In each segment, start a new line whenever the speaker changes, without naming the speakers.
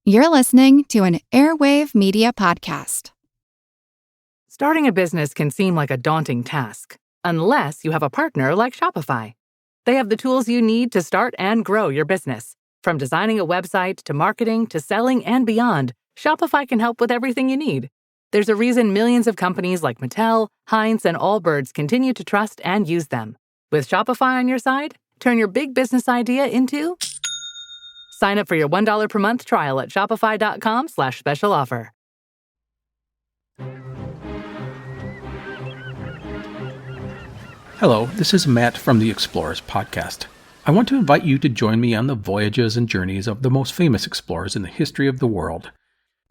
You're listening to an Airwave Media Podcast.
Starting a business can seem like a daunting task, unless you have a partner like Shopify. They have the tools you need to start and grow your business. From designing a website to marketing to selling and beyond, Shopify can help with everything you need. There's a reason millions of companies like Mattel, Heinz, and Allbirds continue to trust and use them. With Shopify on your side, turn your big business idea into... Sign up for your $1 per month trial at shopify.com/special offer.
Hello, this is Matt from the Explorers Podcast. I want to invite you to join me on the voyages and journeys of the most famous explorers in the history of the world.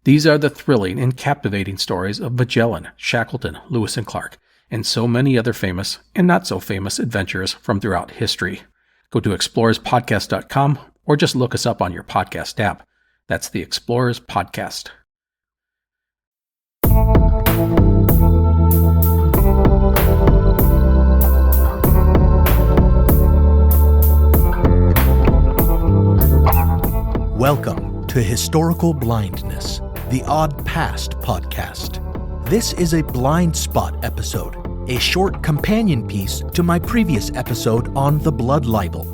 These are the thrilling and captivating stories of Magellan, Shackleton, Lewis and Clark, and so many other famous and not so famous adventurers from throughout history. Go to explorerspodcast.com or just look us up on your podcast app. That's the Explorers Podcast.
Welcome to Historical Blindness, the Odd Past podcast. This is a blind spot episode, a short companion piece to my previous episode on the blood libel.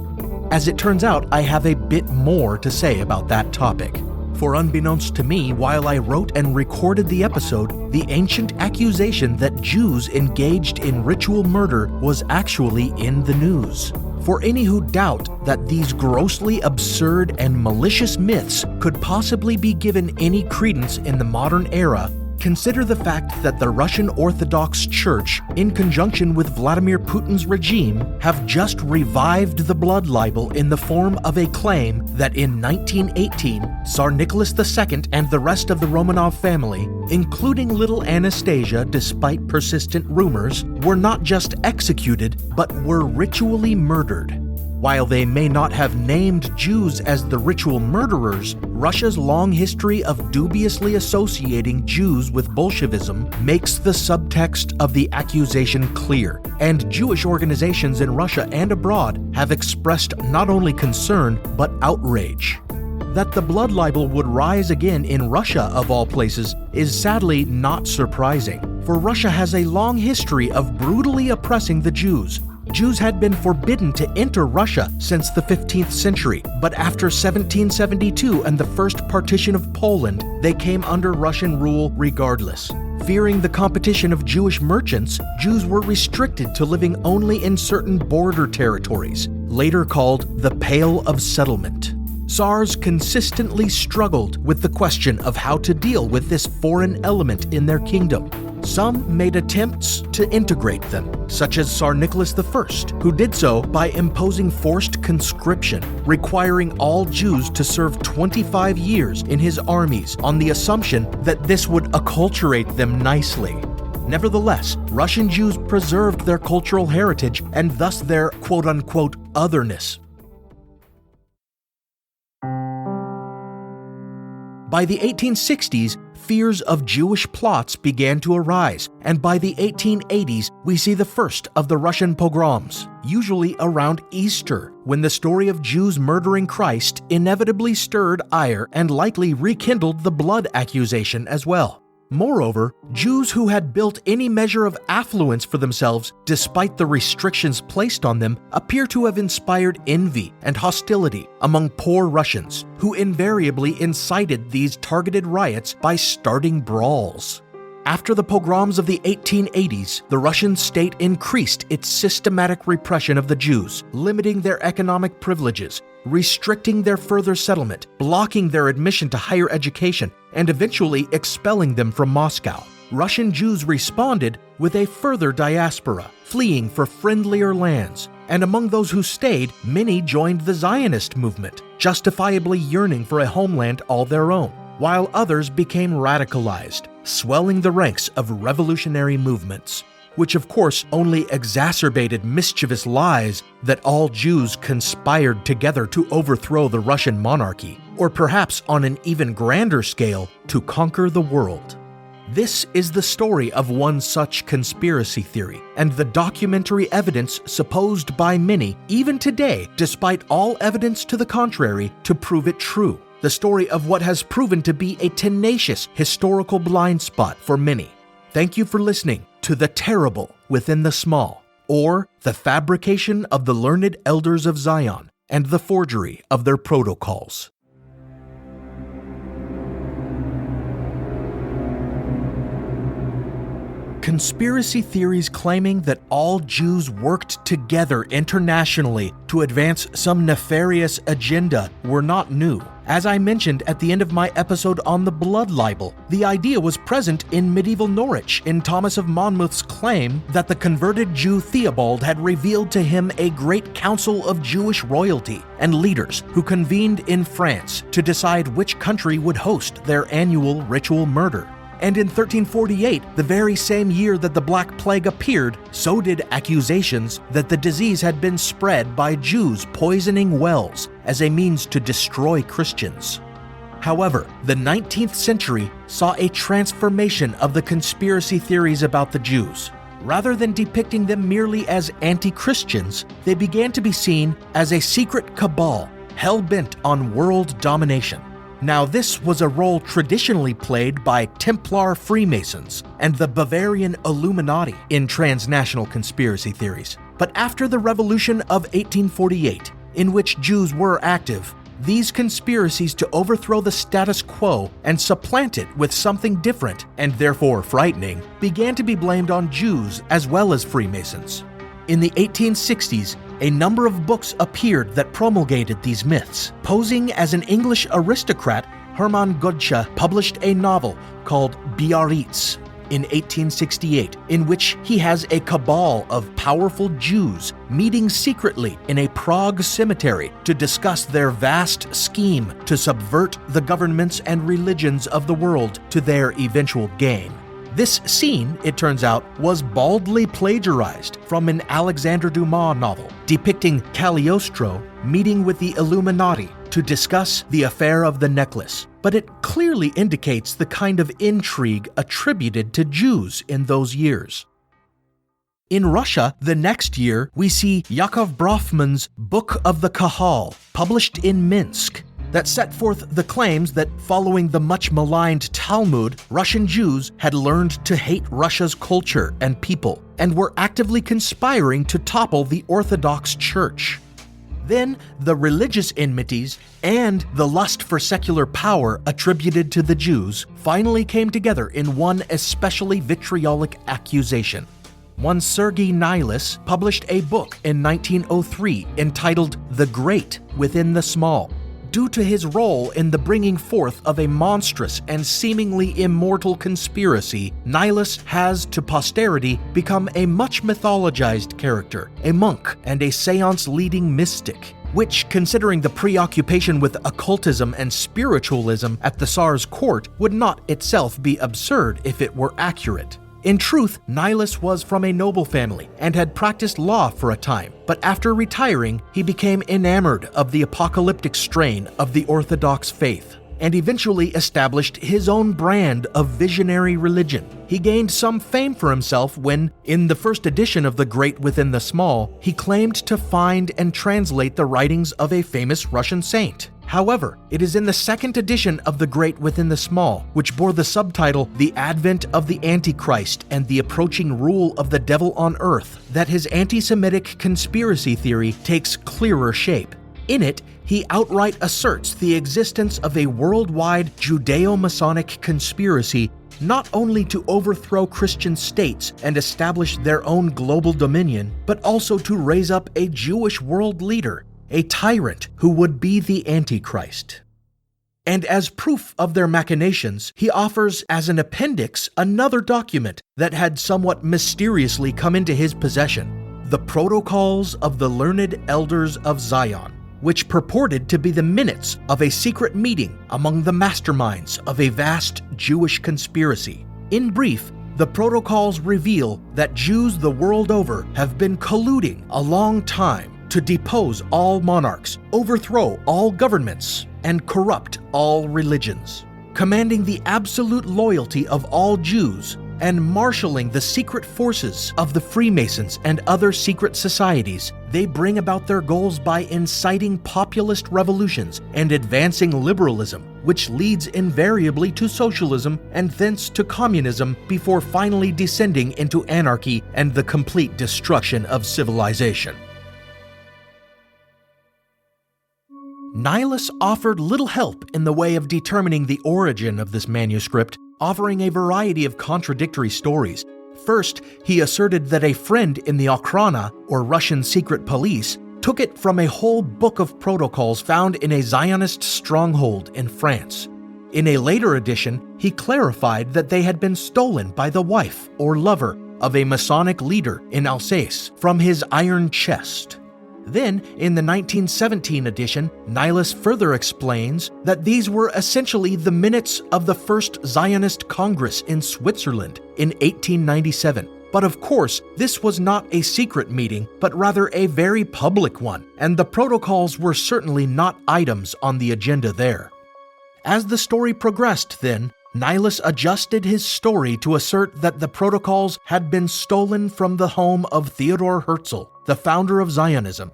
As it turns out, I have a bit more to say about that topic. For unbeknownst to me, while I wrote and recorded the episode, the ancient accusation that Jews engaged in ritual murder was actually in the news. For any who doubt that these grossly absurd and malicious myths could possibly be given any credence in the modern era, consider the fact that the Russian Orthodox Church, in conjunction with Vladimir Putin's regime, have just revived the blood libel in the form of a claim that in 1918, Tsar Nicholas II and the rest of the Romanov family, including little Anastasia despite persistent rumors, were not just executed, but were ritually murdered. While they may not have named Jews as the ritual murderers, Russia's long history of dubiously associating Jews with Bolshevism makes the subtext of the accusation clear, and Jewish organizations in Russia and abroad have expressed not only concern, but outrage. That the blood libel would rise again in Russia, of all places, is sadly not surprising, for Russia has a long history of brutally oppressing the Jews. Jews had been forbidden to enter Russia since the 15th century, but after 1772 and the first partition of Poland, they came under Russian rule regardless. Fearing the competition of Jewish merchants, Jews were restricted to living only in certain border territories, later called the Pale of Settlement. Tsars consistently struggled with the question of how to deal with this foreign element in their kingdom. Some made attempts to integrate them, such as Tsar Nicholas I, who did so by imposing forced conscription, requiring all Jews to serve 25 years in his armies on the assumption that this would acculturate them nicely. Nevertheless, Russian Jews preserved their cultural heritage and thus their quote-unquote otherness. By the 1860s, fears of Jewish plots began to arise, and by the 1880s, we see the first of the Russian pogroms, usually around Easter, when the story of Jews murdering Christ inevitably stirred ire and likely rekindled the blood accusation as well. Moreover, Jews who had built any measure of affluence for themselves despite the restrictions placed on them appear to have inspired envy and hostility among poor Russians, who invariably incited these targeted riots by starting brawls. After the pogroms of the 1880s, the Russian state increased its systematic repression of the Jews, limiting their economic privileges, restricting their further settlement, blocking their admission to higher education, and eventually expelling them from Moscow. Russian Jews responded with a further diaspora, fleeing for friendlier lands, and among those who stayed, many joined the Zionist movement, justifiably yearning for a homeland all their own, while others became radicalized, swelling the ranks of revolutionary movements, which of course only exacerbated mischievous lies that all Jews conspired together to overthrow the Russian monarchy, or perhaps on an even grander scale, to conquer the world. This is the story of one such conspiracy theory, and the documentary evidence supposed by many, even today, despite all evidence to the contrary, to prove it true. the story of what has proven to be a tenacious historical blind spot for many. Thank you for listening to The Terrible Within the Small, or The Fabrication of the Learned Elders of Zion and the Forgery of Their Protocols. Conspiracy theories claiming that all Jews worked together internationally to advance some nefarious agenda were not new. As I mentioned at the end of my episode on the blood libel, the idea was present in medieval Norwich in Thomas of Monmouth's claim that the converted Jew Theobald had revealed to him a great council of Jewish royalty and leaders who convened in France to decide which country would host their annual ritual murder. And in 1348, the very same year that the Black Plague appeared, so did accusations that the disease had been spread by Jews poisoning wells as a means to destroy Christians. However, the 19th century saw a transformation of the conspiracy theories about the Jews. Rather than depicting them merely as anti-Christians, they began to be seen as a secret cabal hell-bent on world domination. Now, this was a role traditionally played by Templar Freemasons and the Bavarian Illuminati in transnational conspiracy theories. But after the Revolution of 1848, in which Jews were active, these conspiracies to overthrow the status quo and supplant it with something different, and therefore frightening, began to be blamed on Jews as well as Freemasons. In the 1860s, a number of books appeared that promulgated these myths. Posing as an English aristocrat, Hermann Goethe published a novel called Biarritz in 1868, in which he has a cabal of powerful Jews meeting secretly in a Prague cemetery to discuss their vast scheme to subvert the governments and religions of the world to their eventual gain. This scene, it turns out, was baldly plagiarized from an Alexander Dumas novel depicting Cagliostro meeting with the Illuminati to discuss the affair of the necklace, but it clearly indicates the kind of intrigue attributed to Jews in those years. In Russia, the next year, we see Yakov Brofman's Book of the Kahal, published in Minsk, that set forth the claims that following the much maligned Talmud, Russian Jews had learned to hate Russia's culture and people, and were actively conspiring to topple the Orthodox Church. Then, the religious enmities and the lust for secular power attributed to the Jews finally came together in one especially vitriolic accusation. One Sergei Nilus published a book in 1903 entitled The Great Within the Small. Due to his role in the bringing forth of a monstrous and seemingly immortal conspiracy, Nilus has, to posterity, become a much mythologized character, a monk and a seance-leading mystic, which, considering the preoccupation with occultism and spiritualism at the Tsar's court, would not itself be absurd if it were accurate. In truth, Nilus was from a noble family and had practiced law for a time, but after retiring, he became enamored of the apocalyptic strain of the Orthodox faith and eventually established his own brand of visionary religion. He gained some fame for himself when, in the first edition of The Great Within the Small, he claimed to find and translate the writings of a famous Russian saint. However, it is in the second edition of The Great Within the Small, which bore the subtitle The Advent of the Antichrist and the Approaching Rule of the Devil on Earth, that his anti-Semitic conspiracy theory takes clearer shape. In it, he outright asserts the existence of a worldwide Judeo-Masonic conspiracy not only to overthrow Christian states and establish their own global dominion, but also to raise up a Jewish world leader, a tyrant who would be the Antichrist. And as proof of their machinations, he offers as an appendix another document that had somewhat mysteriously come into his possession, the Protocols of the Learned Elders of Zion, which purported to be the minutes of a secret meeting among the masterminds of a vast Jewish conspiracy. In brief, the protocols reveal that Jews the world over have been colluding a long time to depose all monarchs, overthrow all governments, and corrupt all religions. Commanding the absolute loyalty of all Jews, and marshaling the secret forces of the Freemasons and other secret societies, they bring about their goals by inciting populist revolutions and advancing liberalism, which leads invariably to socialism and thence to communism before finally descending into anarchy and the complete destruction of civilization. Nihilus offered little help in the way of determining the origin of this manuscript, offering a variety of contradictory stories. First, he asserted that a friend in the Okhrana, or Russian secret police, took it from a whole book of protocols found in a Zionist stronghold in France. In a later edition, he clarified that they had been stolen by the wife or lover of a Masonic leader in Alsace from his iron chest. Then, in the 1917 edition, Nihilus further explains that these were essentially the minutes of the First Zionist Congress in Switzerland in 1897. But of course, this was not a secret meeting, but rather a very public one, and the protocols were certainly not items on the agenda there. As the story progressed then, Nihilus adjusted his story to assert that the protocols had been stolen from the home of Theodor Herzl, the founder of Zionism.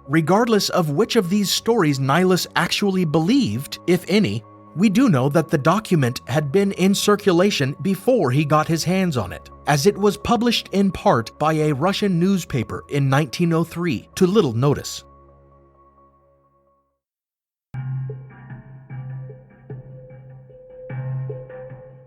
Regardless of which of these stories Nihilus actually believed, if any, we do know that the document had been in circulation before he got his hands on it, as it was published in part by a Russian newspaper in 1903 to little notice.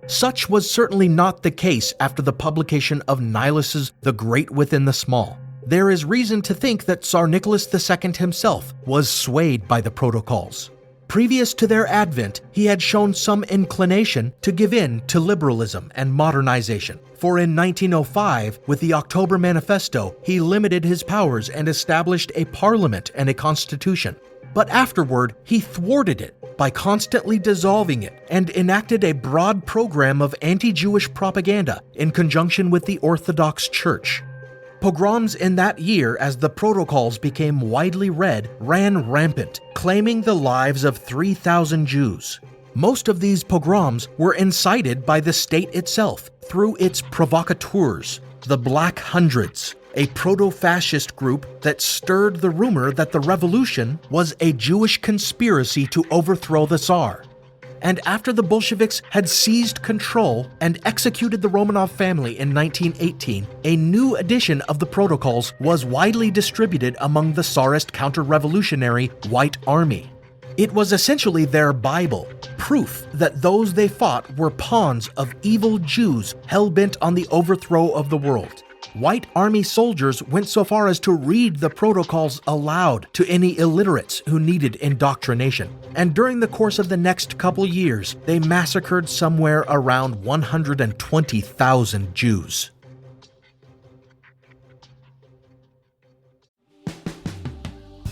Such was certainly not the case after the publication of Nihilus's The Great Within the Small. There is reason to think that Tsar Nicholas II himself was swayed by the protocols. Previous to their advent, he had shown some inclination to give in to liberalism and modernization. For in 1905, with the October Manifesto, he limited his powers and established a parliament and a constitution. But afterward, he thwarted it by constantly dissolving it and enacted a broad program of anti-Jewish propaganda in conjunction with the Orthodox Church. Pogroms in that year, as the protocols became widely read, ran rampant, claiming the lives of 3,000 Jews. Most of these pogroms were incited by the state itself through its provocateurs, the Black Hundreds, a proto-fascist group that stirred the rumor that the revolution was a Jewish conspiracy to overthrow the Tsar. And after the Bolsheviks had seized control and executed the Romanov family in 1918, a new edition of the protocols was widely distributed among the Tsarist counter-revolutionary White Army. It was essentially their Bible, proof that those they fought were pawns of evil Jews hell-bent on the overthrow of the world. White Army soldiers went so far as to read the protocols aloud to any illiterates who needed indoctrination. And during the course of the next couple years, they massacred somewhere around 120,000 Jews.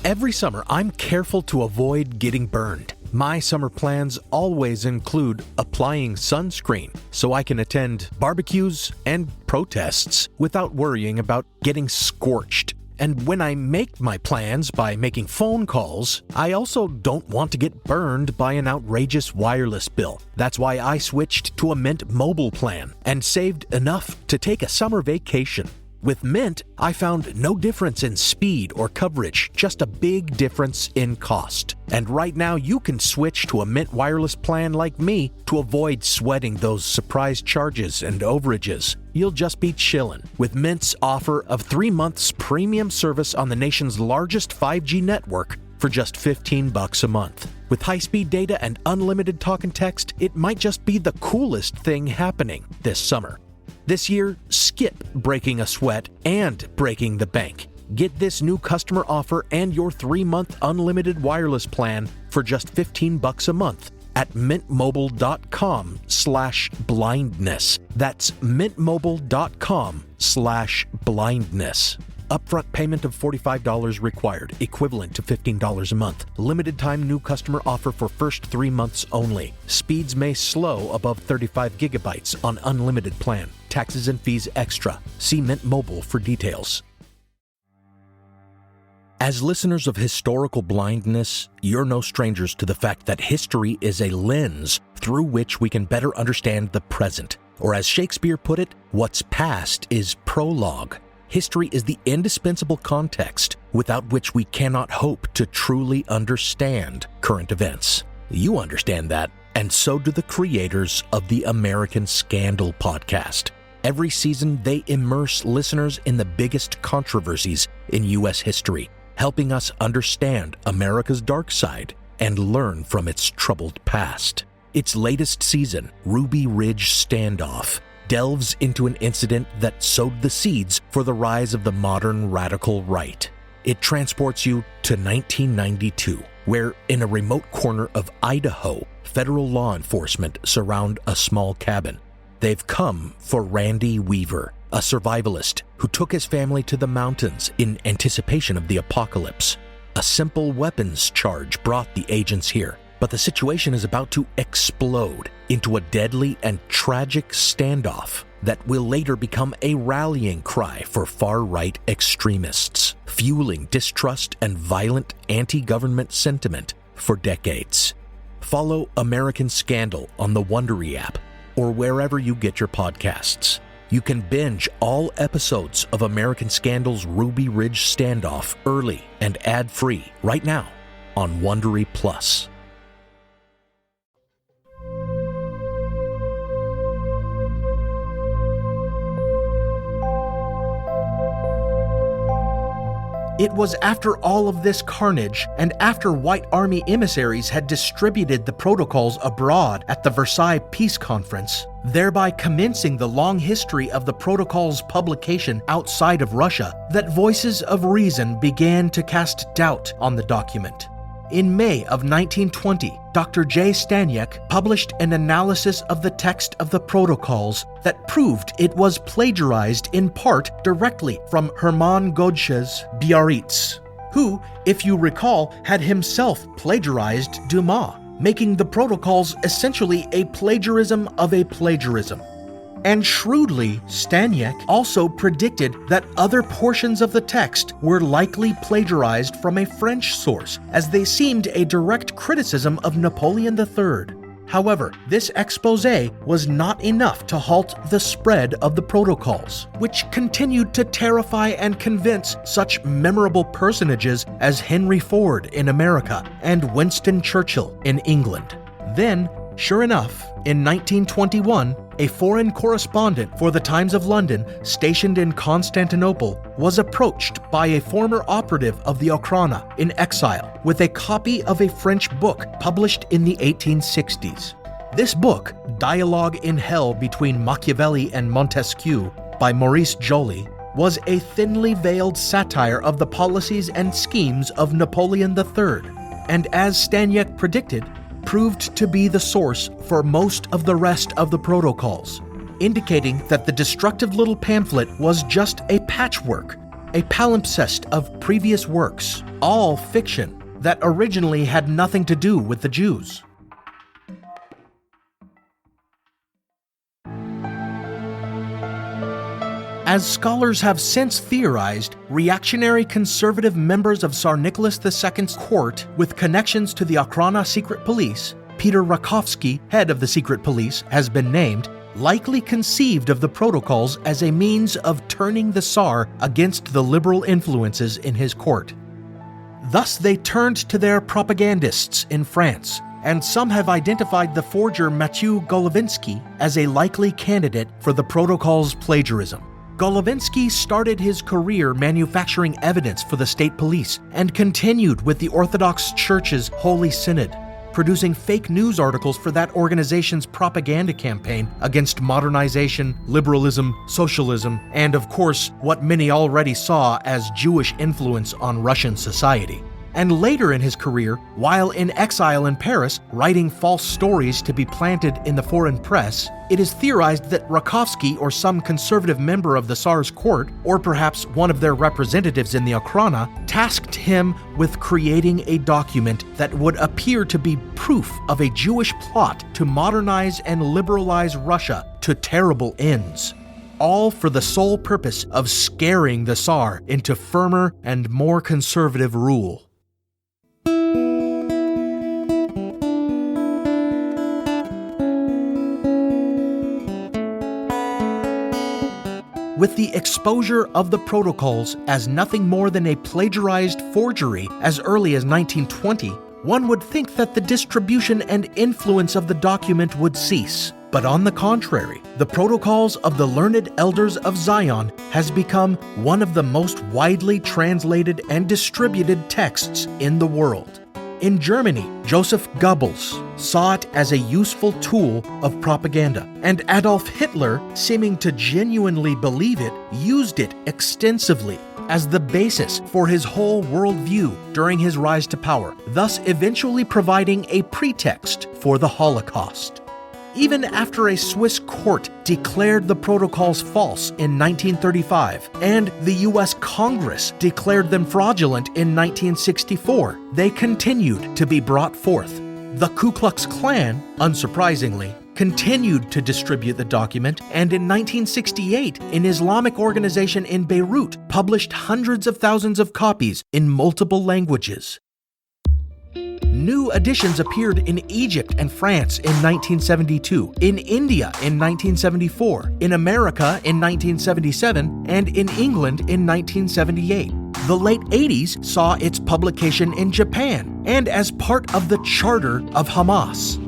Every summer, I'm careful to avoid getting burned. My summer plans always include applying sunscreen so I can attend barbecues and protests without worrying about getting scorched. And when I make my plans by making phone calls, I also don't want to get burned by an outrageous wireless bill. That's why I switched to a Mint Mobile plan and saved enough to take a summer vacation. With Mint, I found no difference in speed or coverage, just a big difference in cost. And right now you can switch to a Mint wireless plan like me to avoid sweating those surprise charges and overages. You'll just be chillin' with Mint's offer of 3 months premium service on the nation's largest 5G network for just $15 a month. With high-speed data and unlimited talk and text, it might just be the coolest thing happening this summer. This year, skip breaking a sweat and breaking the bank. Get this new customer offer and your 3-month unlimited wireless plan for just $15 a month at mintmobile.com/blindness. That's mintmobile.com/blindness. Upfront payment of $45 required, equivalent to $15 a month. Limited time new customer offer for first 3 months only. Speeds may slow above 35 gigabytes on unlimited plan. Taxes and fees extra. See Mint Mobile for details. As listeners of Historical Blindness, you're no strangers to the fact that history is a lens through which we can better understand the present. Or as Shakespeare put it, what's past is prologue. History is the indispensable context without which we cannot hope to truly understand current events. You understand that, and so do the creators of the American Scandal podcast. Every season, they immerse listeners in the biggest controversies in U.S. history, helping us understand America's dark side and learn from its troubled past. Its latest season, Ruby Ridge Standoff, delves into an incident that sowed the seeds for the rise of the modern radical right. It transports you to 1992, where in a remote corner of Idaho, federal law enforcement surround a small cabin. They've come for Randy Weaver, a survivalist who took his family to the mountains in anticipation of the apocalypse. A simple weapons charge brought the agents here, but the situation is about to explode into a deadly and tragic standoff that will later become a rallying cry for far-right extremists, fueling distrust and violent anti-government sentiment for decades. Follow American Scandal on the Wondery app or wherever you get your podcasts. You can binge all episodes of American Scandal's Ruby Ridge Standoff early and ad-free right now on Wondery Plus. It was after all of this carnage, and after White Army emissaries had distributed the protocols abroad at the Versailles Peace Conference, thereby commencing the long history of the protocol's publication outside of Russia, that voices of reason began to cast doubt on the document. In May of 1920, Dr. J. Staniek published an analysis of the text of the protocols that proved it was plagiarized in part directly from Hermann Goethe's Biarritz, who, if you recall, had himself plagiarized Dumas, making the protocols essentially a plagiarism of a plagiarism. And shrewdly, Staniek also predicted that other portions of the text were likely plagiarized from a French source, as they seemed a direct criticism of Napoleon III. However, this exposé was not enough to halt the spread of the protocols, which continued to terrify and convince such memorable personages as Henry Ford in America and Winston Churchill in England. Then, sure enough, in 1921, a foreign correspondent for the Times of London, stationed in Constantinople, was approached by a former operative of the Okhrana in exile with a copy of a French book published in the 1860s. This book, Dialogue in Hell Between Machiavelli and Montesquieu by Maurice Joly, was a thinly veiled satire of the policies and schemes of Napoleon III, and as Staniek predicted, proved to be the source for most of the rest of the protocols, indicating that the destructive little pamphlet was just a patchwork, a palimpsest of previous works, all fiction that originally had nothing to do with the Jews. As scholars have since theorized, reactionary conservative members of Tsar Nicholas II's court with connections to the Okhrana secret police, Peter Rakovsky, head of the secret police, has been named, likely conceived of the protocols as a means of turning the Tsar against the liberal influences in his court. Thus they turned to their propagandists in France, and some have identified the forger Mathieu Golovinsky as a likely candidate for the protocol's plagiarism. Golovinsky started his career manufacturing evidence for the state police and continued with the Orthodox Church's Holy Synod, producing fake news articles for that organization's propaganda campaign against modernization, liberalism, socialism, and of course, what many already saw as Jewish influence on Russian society. And later in his career, while in exile in Paris, writing false stories to be planted in the foreign press, it is theorized that Rakovsky or some conservative member of the Tsar's court, or perhaps one of their representatives in the Okhrana, tasked him with creating a document that would appear to be proof of a Jewish plot to modernize and liberalize Russia to terrible ends, all for the sole purpose of scaring the Tsar into firmer and more conservative rule. With the exposure of the protocols as nothing more than a plagiarized forgery as early as 1920, one would think that the distribution and influence of the document would cease. But on the contrary, the Protocols of the Learned Elders of Zion has become one of the most widely translated and distributed texts in the world. In Germany, Joseph Goebbels saw it as a useful tool of propaganda, and Adolf Hitler, seeming to genuinely believe it, used it extensively as the basis for his whole worldview during his rise to power, thus eventually providing a pretext for the Holocaust. Even after a Swiss court declared the protocols false in 1935 and the U.S. Congress declared them fraudulent in 1964, they continued to be brought forth. The Ku Klux Klan, unsurprisingly, continued to distribute the document, and in 1968, an Islamic organization in Beirut published hundreds of thousands of copies in multiple languages. New editions appeared in Egypt and France in 1972, in India in 1974, in America in 1977, and in England in 1978. The late 80s saw its publication in Japan and as part of the Charter of Hamas.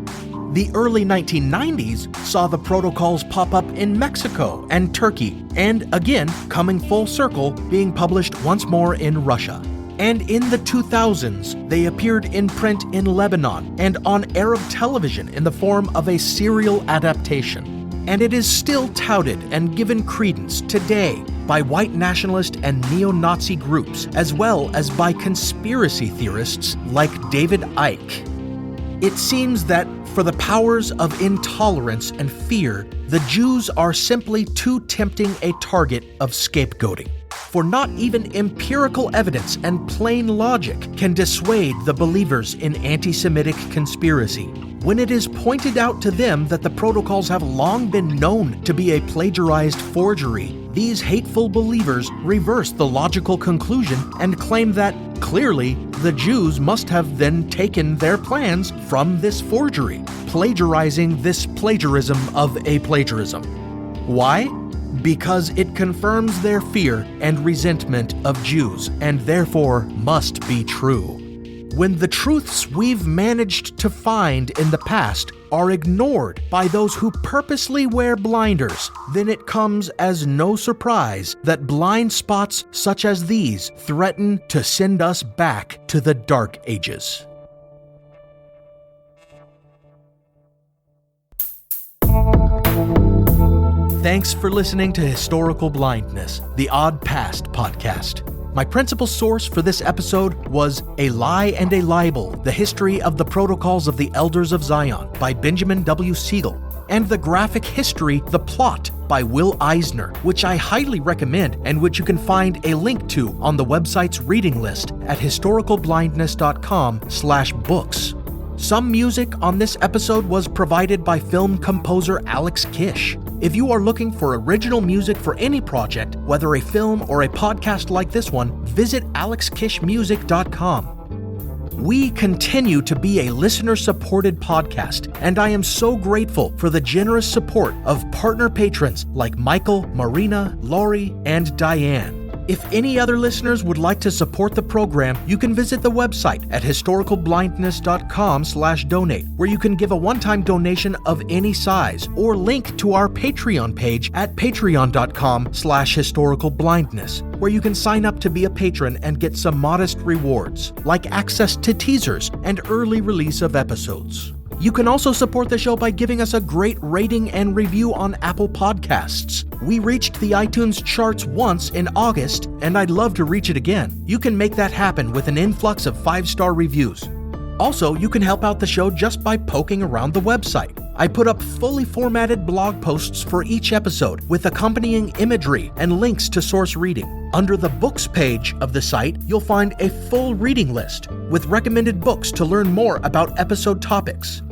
The early 1990s saw the protocols pop up in Mexico and Turkey, and again, coming full circle, being published once more in Russia. And in the 2000s, they appeared in print in Lebanon and on Arab television in the form of a serial adaptation. And it is still touted and given credence today by white nationalist and neo-Nazi groups, as well as by conspiracy theorists like David Icke. It seems that for the powers of intolerance and fear, the Jews are simply too tempting a target of scapegoating. For not even empirical evidence and plain logic can dissuade the believers in anti-Semitic conspiracy. When it is pointed out to them that the protocols have long been known to be a plagiarized forgery, these hateful believers reverse the logical conclusion and claim that, clearly, the Jews must have then taken their plans from this forgery, plagiarizing this plagiarism of a plagiarism. Why? Because it confirms their fear and resentment of Jews, and therefore must be true. When the truths we've managed to find in the past are ignored by those who purposely wear blinders, then it comes as no surprise that blind spots such as these threaten to send us back to the Dark Ages. Thanks for listening to Historical Blindness, the Odd Past podcast. My principal source for this episode was A Lie and a Libel, The History of the Protocols of the Elders of Zion by Benjamin W. Siegel, and the graphic history The Plot by Will Eisner, which I highly recommend and which you can find a link to on the website's reading list at historicalblindness.com/books. Some music on this episode was provided by film composer Alex Kish. If you are looking for original music for any project, whether a film or a podcast like this one, visit alexkishmusic.com. We continue to be a listener-supported podcast, and I am so grateful for the generous support of partner patrons like Michael, Marina, Laurie, and Diane. If any other listeners would like to support the program, you can visit the website at historicalblindness.com/donate, where you can give a one-time donation of any size, or link to our Patreon page at patreon.com/historicalblindness, where you can sign up to be a patron and get some modest rewards, like access to teasers and early release of episodes. You can also support the show by giving us a great rating and review on Apple Podcasts. We reached the iTunes charts once in August, and I'd love to reach it again. You can make that happen with an influx of 5-star reviews. Also, you can help out the show just by poking around the website. I put up fully formatted blog posts for each episode with accompanying imagery and links to source reading. Under the books page of the site, you'll find a full reading list with recommended books to learn more about episode topics.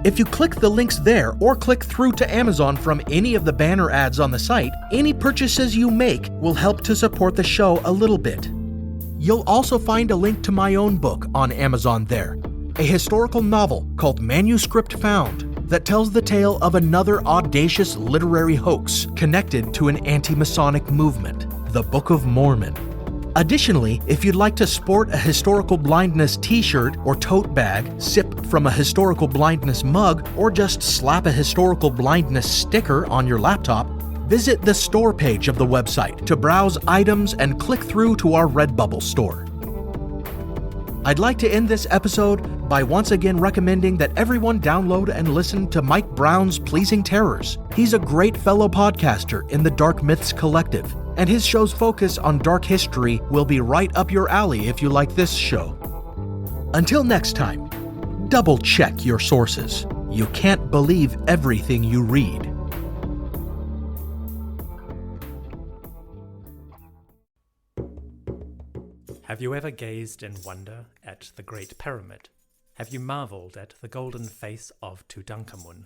If you click the links there or click through to Amazon from any of the banner ads on the site, any purchases you make will help to support the show a little bit. You'll also find a link to my own book on Amazon there, a historical novel called Manuscript Found. that tells the tale of another audacious literary hoax connected to an anti-Masonic movement, the Book of Mormon. Additionally, if you'd like to sport a historical blindness t-shirt or tote bag, sip from a historical blindness mug, or just slap a historical blindness sticker on your laptop, visit the store page of the website to browse items and click through to our Redbubble store. I'd like to end this episode by once again recommending that everyone download and listen to Mike Brown's Pleasing Terrors. He's a great fellow podcaster in the Dark Myths Collective, and his show's focus on dark history will be right up your alley if you like this show. Until next time, double check your sources. You can't believe everything you read.
Have you ever gazed in wonder at the Great Pyramid? Have you marveled at the golden face of Tutankhamun?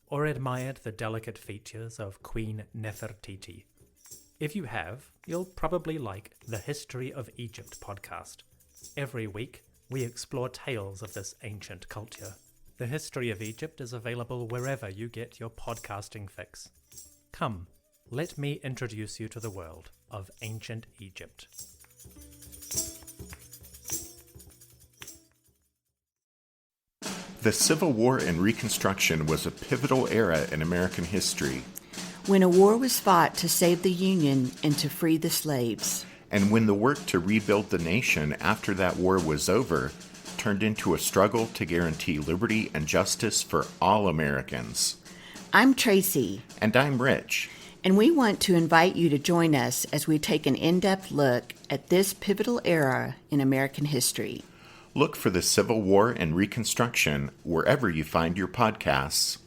Or admired the delicate features of Queen Nefertiti? If you have, you'll probably like the History of Egypt podcast. Every week, we explore tales of this ancient culture. The History of Egypt is available wherever you get your podcasting fix. Come, let me introduce you to the world of ancient Egypt.
The Civil War and Reconstruction was a pivotal era in American history.
When a war was fought to save the Union and to free the slaves.
And when the work to rebuild the nation after that war was over turned into a struggle to guarantee liberty and justice for all Americans.
I'm Tracy.
And I'm Rich.
And we want to invite you to join us as we take an in-depth look at this pivotal era in American history.
Look for the Civil War and Reconstruction wherever you find your podcasts.